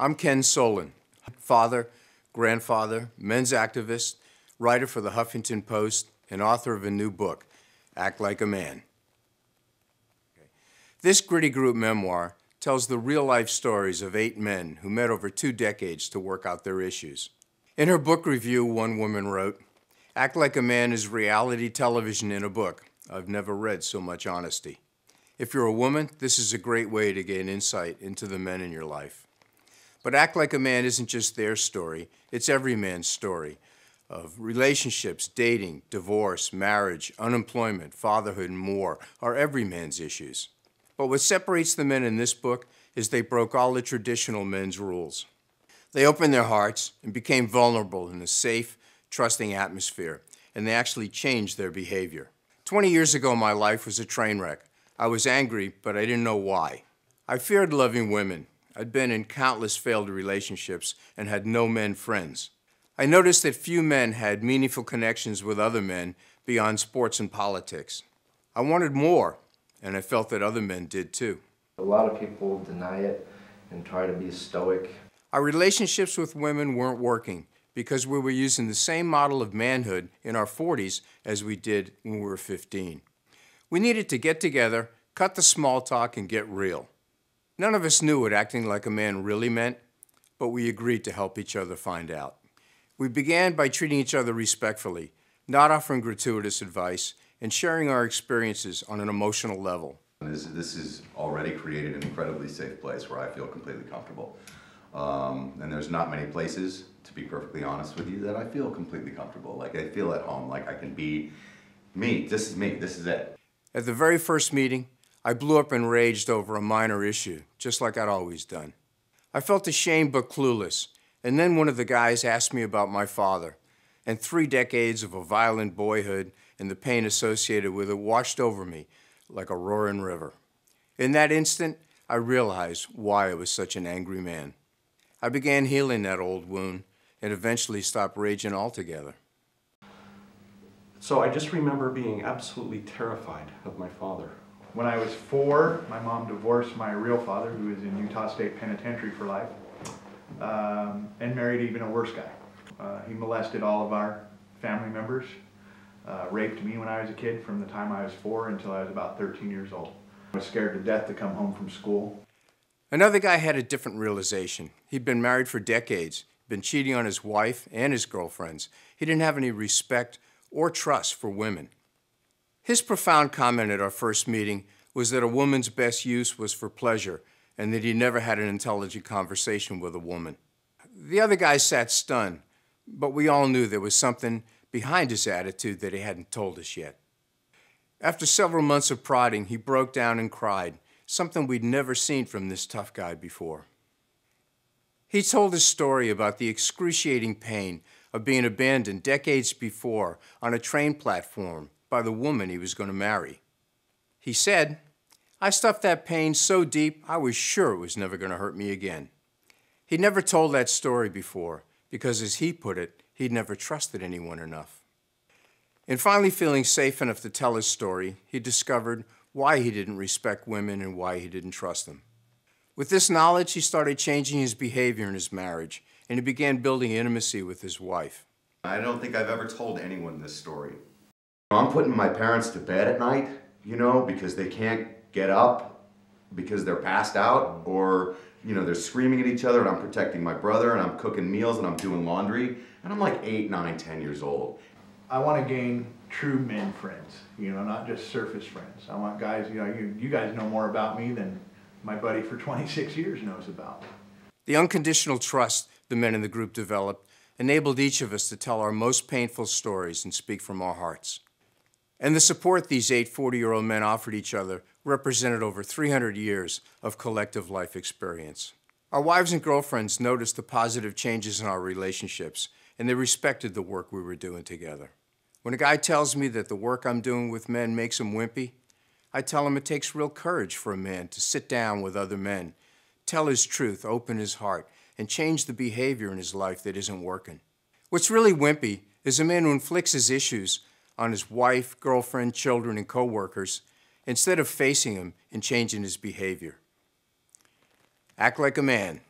I'm Ken Solin, father, grandfather, men's activist, writer for the Huffington Post, and author of a new book, Act Like a Man. This gritty group memoir tells the real-life stories of 8 men who met over 2 decades to work out their issues. In her book review, one woman wrote, "Act Like a Man is reality television in a book. I've never read so much honesty." If you're a woman, this is a great way to gain insight into the men in your life. But Act Like a Man isn't just their story, it's every man's story of relationships, dating, divorce, marriage, unemployment, fatherhood, and more are every man's issues. But what separates the men in this book is they broke all the traditional men's rules. They opened their hearts and became vulnerable in a safe, trusting atmosphere, and they actually changed their behavior. 20 years ago, my life was a train wreck. I was angry, but I didn't know why. I feared loving women. I'd been in countless failed relationships and had no men friends. I noticed that few men had meaningful connections with other men beyond sports and politics. I wanted more, and I felt that other men did too. A lot of people deny it and try to be stoic. Our relationships with women weren't working because we were using the same model of manhood in our 40s as we did when we were 15. We needed to get together, cut the small talk, and get real. None of us knew what acting like a man really meant, but we agreed to help each other find out. We began by treating each other respectfully, not offering gratuitous advice, and sharing our experiences on an emotional level. This has already created an incredibly safe place where I feel completely comfortable. And there's not many places, to be perfectly honest with you, that I feel completely comfortable. Like I feel at home, like I can be me. This is me, this is it. At the very first meeting, I blew up and raged over a minor issue, just like I'd always done. I felt ashamed but clueless, and then one of the guys asked me about my father, and 3 decades of a violent boyhood and the pain associated with it washed over me like a roaring river. In that instant, I realized why I was such an angry man. I began healing that old wound and eventually stopped raging altogether. So I just remember being absolutely terrified of my father. When I was 4, my mom divorced my real father, who was in Utah State Penitentiary for life, and married even a worse guy. He molested all of our family members, raped me when I was a kid from the time I was 4 until I was about 13 years old. I was scared to death to come home from school. Another guy had a different realization. He'd been married for decades, been cheating on his wife and his girlfriends. He didn't have any respect or trust for women. His profound comment at our first meeting was that a woman's best use was for pleasure and that he never had an intelligent conversation with a woman. The other guy sat stunned, but we all knew there was something behind his attitude that he hadn't told us yet. After several months of prodding, he broke down and cried, something we'd never seen from this tough guy before. He told his story about the excruciating pain of being abandoned decades before on a train platform by the woman he was going to marry. He said, "I stuffed that pain so deep I was sure it was never going to hurt me again." He'd never told that story before because, as he put it, he'd never trusted anyone enough. In finally feeling safe enough to tell his story, he discovered why he didn't respect women and why he didn't trust them. With this knowledge, he started changing his behavior in his marriage, and he began building intimacy with his wife. I don't think I've ever told anyone this story. I'm putting my parents to bed at night, you know, because they can't get up because they're passed out, or, you know, they're screaming at each other, and I'm protecting my brother, and I'm cooking meals, and I'm doing laundry, and I'm like 8, 9, 10 years old. I want to gain true men friends, you know, not just surface friends. I want guys, you know, you guys know more about me than my buddy for 26 years knows about me. The unconditional trust the men in the group developed enabled each of us to tell our most painful stories and speak from our hearts. And the support these 8 40-year-old men offered each other represented over 300 years of collective life experience. Our wives and girlfriends noticed the positive changes in our relationships, and they respected the work we were doing together. When a guy tells me that the work I'm doing with men makes him wimpy, I tell him it takes real courage for a man to sit down with other men, tell his truth, open his heart, and change the behavior in his life that isn't working. What's really wimpy is a man who inflicts his issues on his wife, girlfriend, children, and coworkers instead of facing them and changing his behavior. Act like a man.